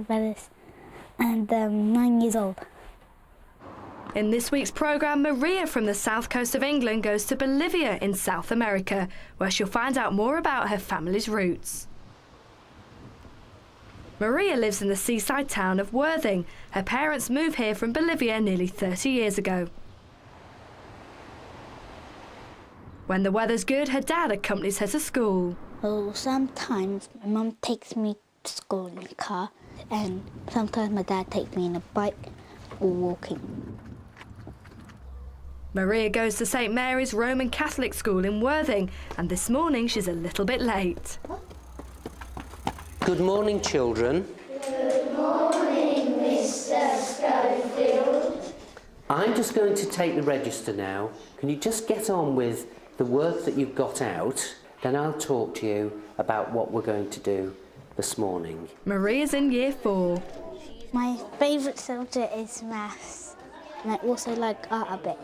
brothers, and 9 years old. In this week's programme, Maria from the south coast of England goes to Bolivia in South America, where she'll find out more about her family's roots. Maria lives in the seaside town of Worthing. Her parents moved here from Bolivia nearly 30 years ago. When the weather's good, her dad accompanies her to school. Well, sometimes my mum takes me to school in a car, and sometimes my dad takes me on a bike or walking. Maria goes to St Mary's Roman Catholic School in Worthing, and this morning she's a little bit late. Good morning, children. Good morning, Mr. Schofield. I'm just going to take the register now. Can you just get on with the work that you've got out? Then I'll talk to you about what we're going to do this morning. Maria's in year 4. My favourite subject is maths, and I also like art a bit.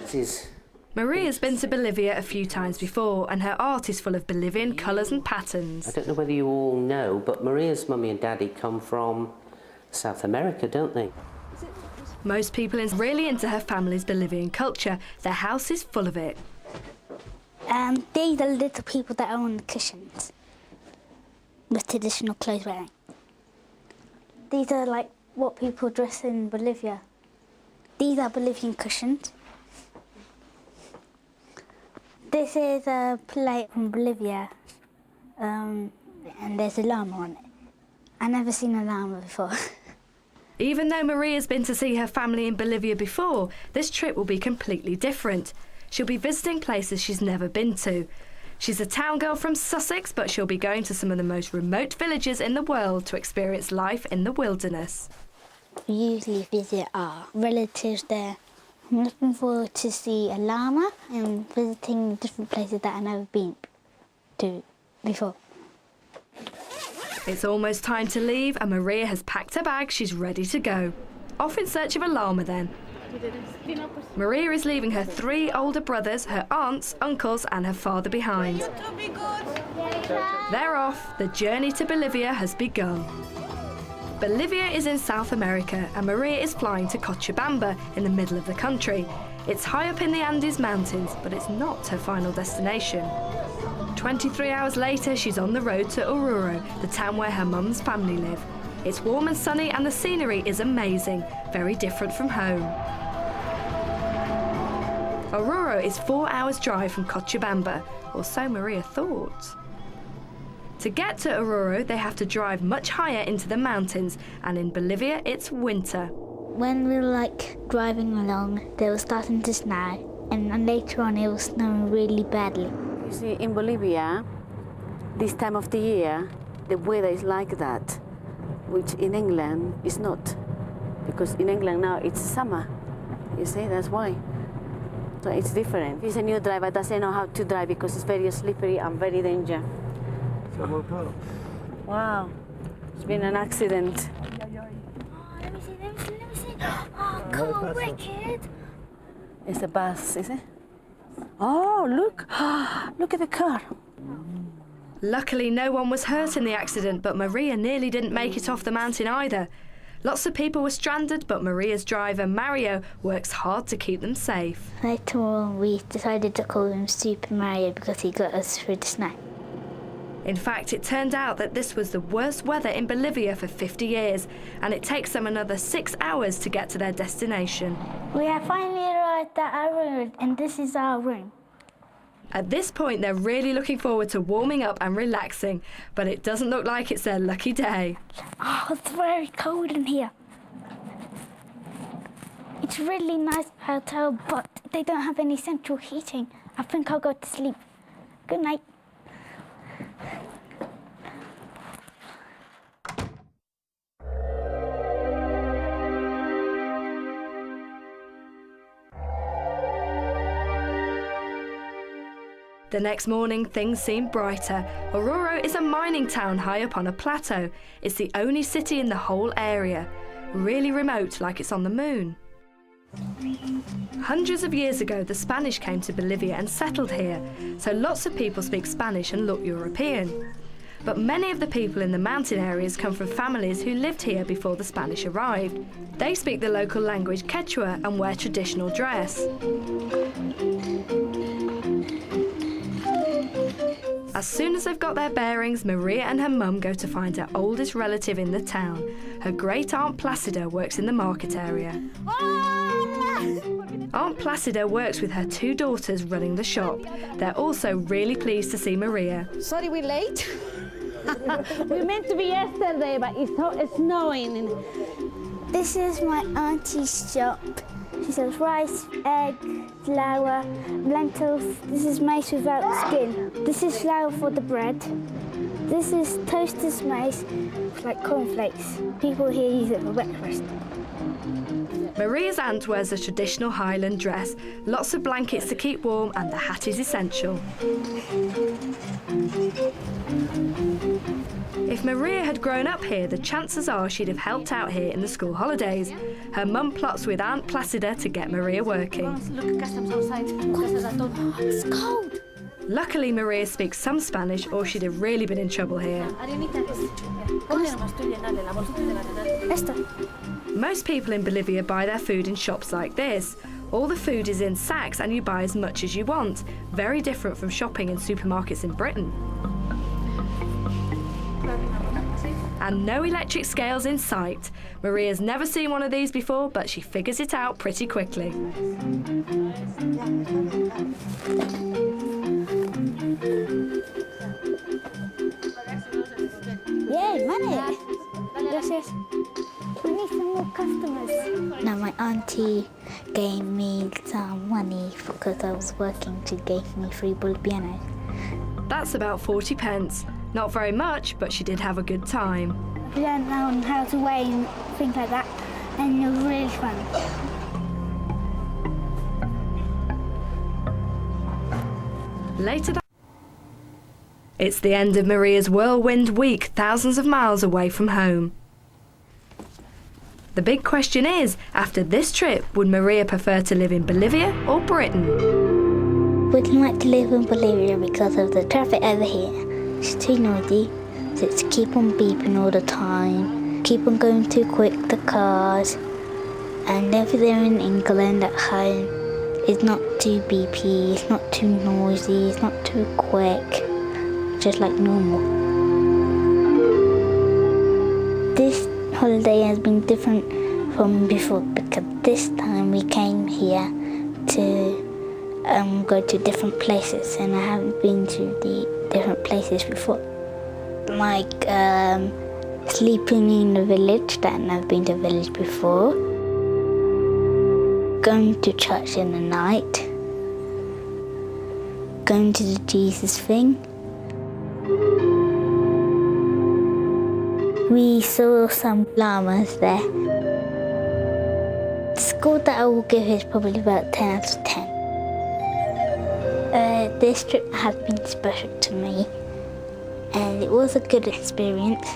It is. Maria's been to Bolivia a few times before, and her art is full of Bolivian colours and patterns. I don't know whether you all know, but Maria's mummy and daddy come from South America, don't they? Most people are really into her family's Bolivian culture. Their house is full of it. These are little people that are on the cushions with traditional clothes wearing. These are like what people dress in Bolivia. These are Bolivian cushions. This is a plate from Bolivia, and there's a llama on it. I've never seen a llama before. Even though Maria's been to see her family in Bolivia before, this trip will be completely different. She'll be visiting places she's never been to. She's a town girl from Sussex, but she'll be going to some of the most remote villages in the world to experience life in the wilderness. We usually visit our relatives there. I'm looking forward to see a llama and visiting different places that I've never been to before. It's almost time to leave, and Maria has packed her bag. She's ready to go. Off in search of a llama then. Maria is leaving her 3 older brothers, her aunts, uncles and her father behind. They're off. The journey to Bolivia has begun. Bolivia is in South America, and Maria is flying to Cochabamba in the middle of the country. It's high up in the Andes Mountains, but it's not her final destination. 23 hours later, she's on the road to Oruro, the town where her mum's family live. It's warm and sunny, and the scenery is amazing, very different from home. Oruro is 4 hours' drive from Cochabamba, or so Maria thought. To get to Oruro, they have to drive much higher into the mountains, and in Bolivia, it's winter. When we were driving along, they were starting to snow, and then later on it was snowing really badly. You see, in Bolivia, this time of the year, the weather is like that, which in England is not, because in England now it's summer. You see, that's why. So it's different. If it's a new driver, doesn't know how to drive because it's very slippery and very dangerous. Wow, it's been an accident. Oh, let me see. Oh, cool, wicked. It's a bus, is it? Oh, look. Look at the car. Luckily, no one was hurt in the accident, but Maria nearly didn't make it off the mountain either. Lots of people were stranded, but Maria's driver, Mario, works hard to keep them safe. Later on, we decided to call him Super Mario because he got us through the snow. In fact, it turned out that this was the worst weather in Bolivia for 50 years, and it takes them another 6 hours to get to their destination. We have finally arrived at our room, and this is our room. At this point, they're really looking forward to warming up and relaxing, but it doesn't look like it's their lucky day. Oh, it's very cold in here. It's a really nice hotel, but they don't have any central heating. I think I'll go to sleep. Good night. The next morning, things seem brighter. Oruro is a mining town high up on a plateau. It's the only city in the whole area. Really remote, like it's on the moon. Hundreds of years ago, the Spanish came to Bolivia and settled here, so lots of people speak Spanish and look European. but many of the people in the mountain areas come from families who lived here before the Spanish arrived. They speak the local language Quechua and wear traditional dress. As soon as they've got their bearings, Maria and her mum go to find her oldest relative in the town. Her great-aunt Placida works in the market area. Aunt Placida works with her two daughters running the shop. They're also really pleased to see Maria. Sorry we're late. We meant to be yesterday, but it's snowing. This is my auntie's shop. She sells rice, egg, flour, lentils. This is maize without skin. This is flour for the bread. This is toasted maize, like cornflakes. People here use it for breakfast. Maria's aunt wears a traditional Highland dress, lots of blankets to keep warm, and the hat is essential. If Maria had grown up here, the chances are she'd have helped out here in the school holidays. Her mum plots with Aunt Placida to get Maria working. Look, customs outside. It's cold. Luckily, Maria speaks some Spanish, or she'd have really been in trouble here. Most people in Bolivia buy their food in shops like this. All the food is in sacks and you buy as much as you want. Very different from shopping in supermarkets in Britain. And no electric scales in sight. Maria's never seen one of these before, but she figures it out pretty quickly. Yay, money! Gracias. We need some more customers. Now my auntie gave me some money because I was working. She gave me 3 Bolivianos. That's about 40 pence. Not very much, but she did have a good time. We learned now how to weigh and things like that, and it was really fun. Later that it's the end of Maria's whirlwind week, thousands of miles away from home. The big question is, after this trip, would Maria prefer to live in Bolivia or Britain? We'd like to live in Bolivia because of the traffic over here. It's too noisy, so it's keep on beeping all the time, keep on going too quick, the cars. And over there in England at home, it's not too beepy, it's not too noisy, it's not too quick, just like normal. This holiday has been different from before because this time we came here to go to different places, and I haven't been to the different places before. Like sleeping in the village, that I've never been to a village before. Going to church in the night. Going to the Jesus thing. We saw some llamas there. The score that I will give is probably about 10 out of 10. This trip has been special to me, and it was a good experience,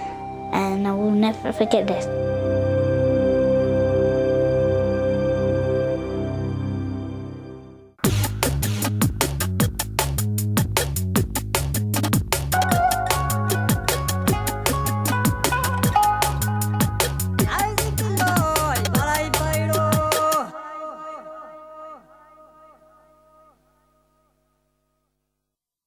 and I will never forget this.